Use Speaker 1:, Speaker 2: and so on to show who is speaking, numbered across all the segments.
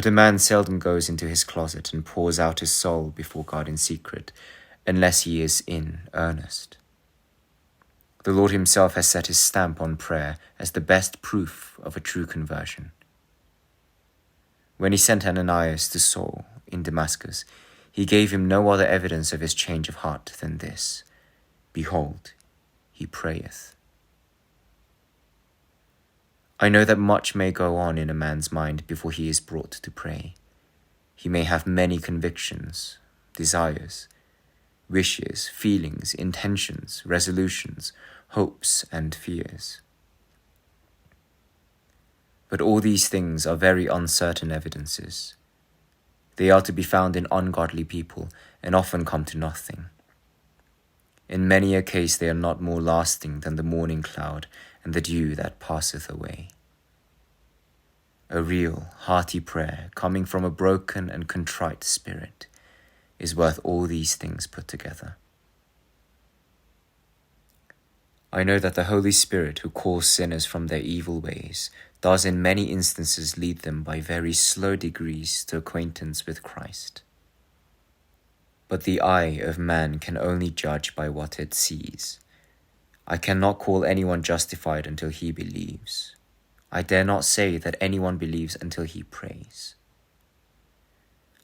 Speaker 1: But a man seldom goes into his closet and pours out his soul before God in secret, unless he is in earnest. The Lord himself has set his stamp on prayer as the best proof of a true conversion. When he sent Ananias to Saul in Damascus, he gave him no other evidence of his change of heart than this: "Behold, he prayeth." I know that much may go on in a man's mind before he is brought to pray. He may have many convictions, desires, wishes, feelings, intentions, resolutions, hopes, and fears. But all these things are very uncertain evidences. They are to be found in ungodly people and often come to nothing. In many a case they are not more lasting than the morning cloud and the dew that passeth away. A real, hearty prayer coming from a broken and contrite spirit is worth all these things put together. I know that the Holy Spirit, who calls sinners from their evil ways, does in many instances lead them by very slow degrees to acquaintance with Christ. But the eye of man can only judge by what it sees. I cannot call anyone justified until he believes. I dare not say that anyone believes until he prays.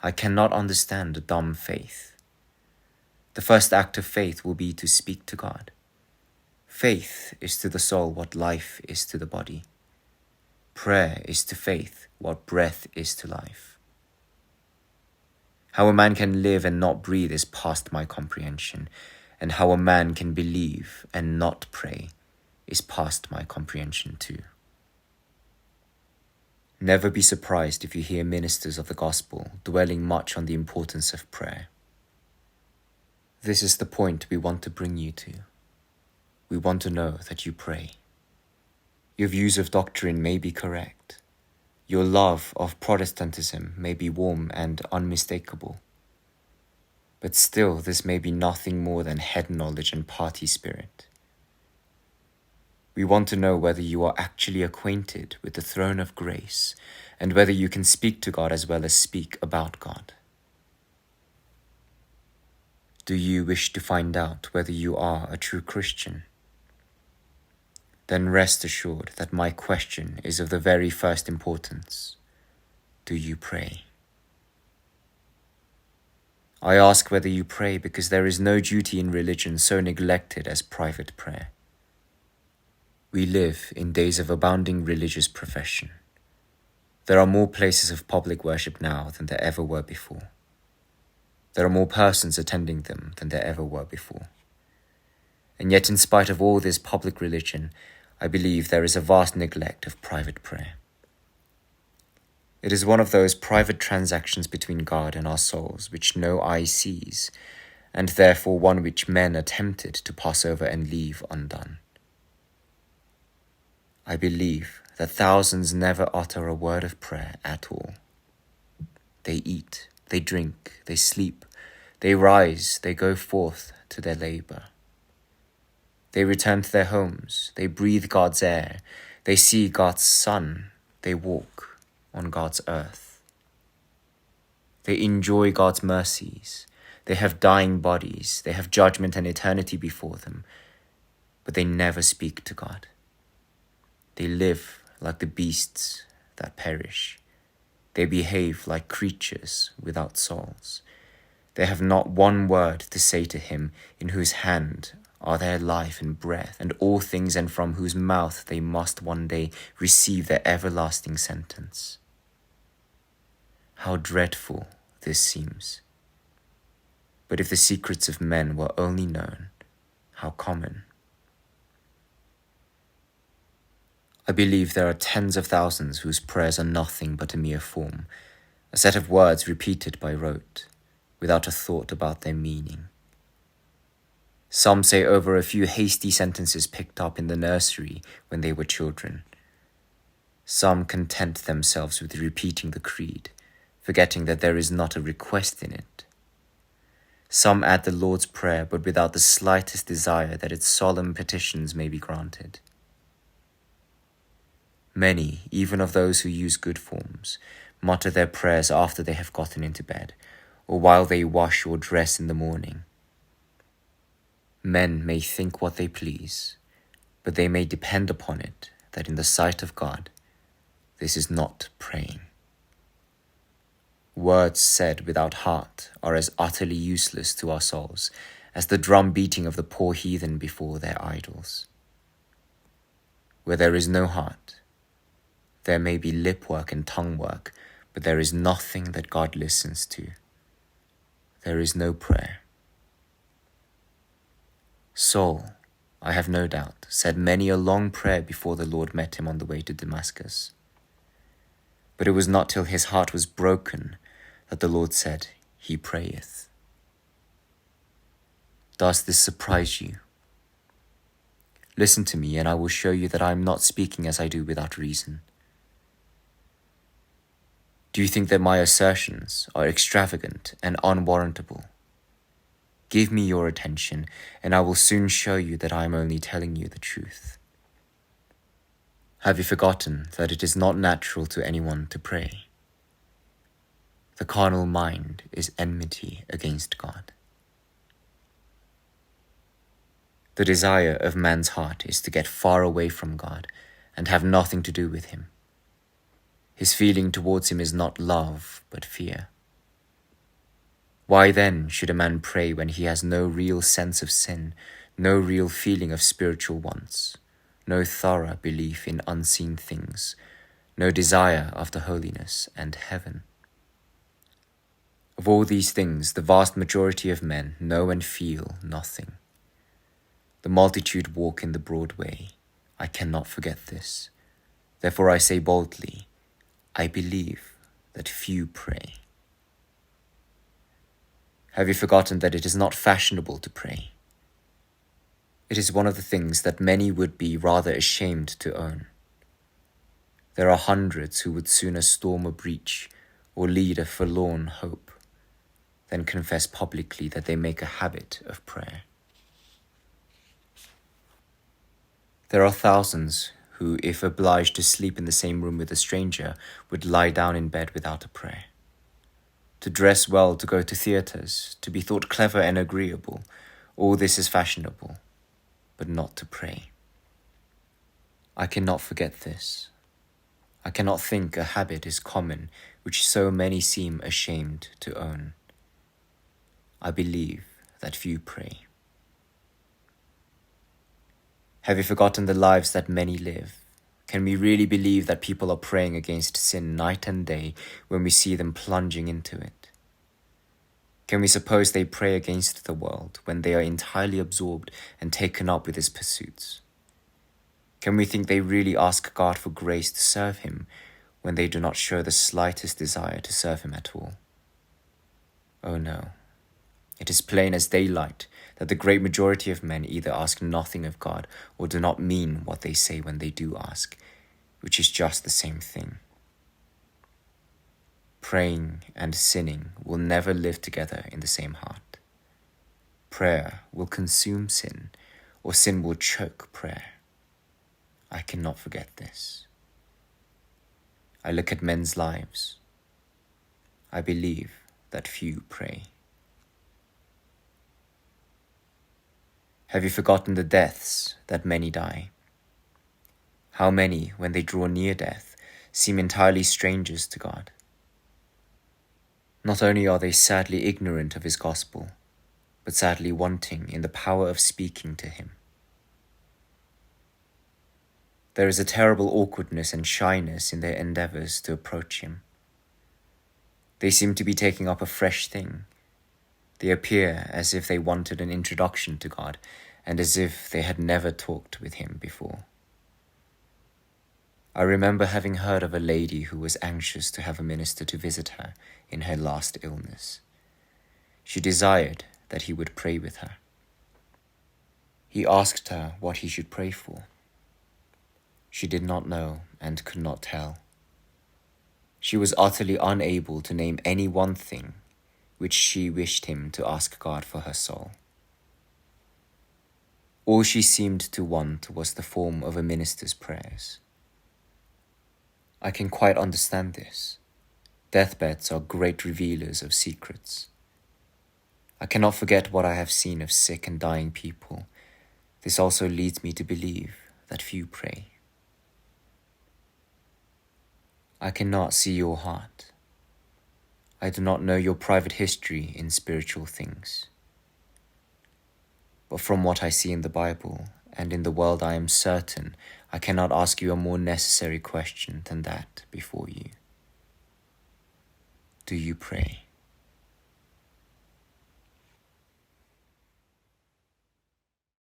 Speaker 1: I cannot understand a dumb faith. The first act of faith will be to speak to God. Faith is to the soul what life is to the body. Prayer is to faith what breath is to life. How a man can live and not breathe is past my comprehension, and how a man can believe and not pray is past my comprehension too. Never be surprised if you hear ministers of the gospel dwelling much on the importance of prayer. This is the point we want to bring you to. We want to know that you pray. Your views of doctrine may be correct. Your love of Protestantism may be warm and unmistakable. But still, this may be nothing more than head knowledge and party spirit. We want to know whether you are actually acquainted with the throne of grace and whether you can speak to God as well as speak about God. Do you wish to find out whether you are a true Christian? Then rest assured that my question is of the very first importance. Do you pray? I ask whether you pray because there is no duty in religion so neglected as private prayer. We live in days of abounding religious profession. There are more places of public worship now than there ever were before. There are more persons attending them than there ever were before. And yet, in spite of all this public religion, I believe there is a vast neglect of private prayer. It is one of those private transactions between God and our souls which no eye sees, and therefore one which men are tempted to pass over and leave undone. I believe that thousands never utter a word of prayer at all. They eat, they drink, they sleep, they rise, they go forth to their labor. They return to their homes, they breathe God's air, they see God's sun, they walk on God's earth. They enjoy God's mercies, they have dying bodies, they have judgment and eternity before them, but they never speak to God. They live like the beasts that perish. They behave like creatures without souls. They have not one word to say to him in whose hand are their life and breath, and all things, and from whose mouth they must one day receive their everlasting sentence. How dreadful this seems. But if the secrets of men were only known, how common. I believe there are tens of thousands whose prayers are nothing but a mere form, a set of words repeated by rote, without a thought about their meaning. Some say over a few hasty sentences picked up in the nursery when they were children. Some content themselves with repeating the creed, forgetting that there is not a request in it. Some add the Lord's Prayer, but without the slightest desire that its solemn petitions may be granted. Many, even of those who use good forms, mutter their prayers after they have gotten into bed, or while they wash or dress in the morning. Men may think what they please, but they may depend upon it that in the sight of God, this is not praying. Words said without heart are as utterly useless to our souls as the drum beating of the poor heathen before their idols. Where there is no heart, there may be lip work and tongue work, but there is nothing that God listens to. There is no prayer. Saul, I have no doubt, said many a long prayer before the Lord met him on the way to Damascus. But it was not till his heart was broken that the Lord said, He prayeth. Does this surprise you? Listen to me, and I will show you that I am not speaking as I do without reason. Do you think that my assertions are extravagant and unwarrantable? Give me your attention, and I will soon show you that I am only telling you the truth. Have you forgotten that it is not natural to anyone to pray? The carnal mind is enmity against God. The desire of man's heart is to get far away from God and have nothing to do with him. His feeling towards him is not love, but fear. Why then should a man pray when he has no real sense of sin, no real feeling of spiritual wants, no thorough belief in unseen things, no desire after holiness and heaven? Of all these things, the vast majority of men know and feel nothing. The multitude walk in the broad way. I cannot forget this. Therefore I say boldly, I believe that few pray. Have you forgotten that it is not fashionable to pray? It is one of the things that many would be rather ashamed to own. There are hundreds who would sooner storm a breach or lead a forlorn hope than confess publicly that they make a habit of prayer. There are thousands who, if obliged to sleep in the same room with a stranger, would lie down in bed without a prayer. To dress well, to go to theatres, to be thought clever and agreeable, all this is fashionable, but not to pray. I cannot forget this. I cannot think a habit is common which so many seem ashamed to own. I believe that few pray. Have you forgotten the lives that many live? Can we really believe that people are praying against sin night and day when we see them plunging into it? Can we suppose they pray against the world when they are entirely absorbed and taken up with its pursuits? Can we think they really ask God for grace to serve Him when they do not show the slightest desire to serve Him at all? Oh no. It is plain as daylight that the great majority of men either ask nothing of God or do not mean what they say when they do ask, which is just the same thing. Praying and sinning will never live together in the same heart. Prayer will consume sin, or sin will choke prayer. I cannot forget this. I look at men's lives. I believe that few pray. Have you forgotten the deaths that many die? How many, when they draw near death, seem entirely strangers to God? Not only are they sadly ignorant of His gospel, but sadly wanting in the power of speaking to Him. There is a terrible awkwardness and shyness in their endeavors to approach Him. They seem to be taking up a fresh thing. They appear as if they wanted an introduction to God, and as if they had never talked with Him before. I remember having heard of a lady who was anxious to have a minister to visit her in her last illness. She desired that he would pray with her. He asked her what he should pray for. She did not know and could not tell. She was utterly unable to name any one thing which she wished him to ask God for her soul. All she seemed to want was the form of a minister's prayers. I can quite understand this. Deathbeds are great revealers of secrets. I cannot forget what I have seen of sick and dying people. This also leads me to believe that few pray. I cannot see your heart. I do not know your private history in spiritual things. But from what I see in the Bible and in the world, I am certain I cannot ask you a more necessary question than that before you. Do you pray?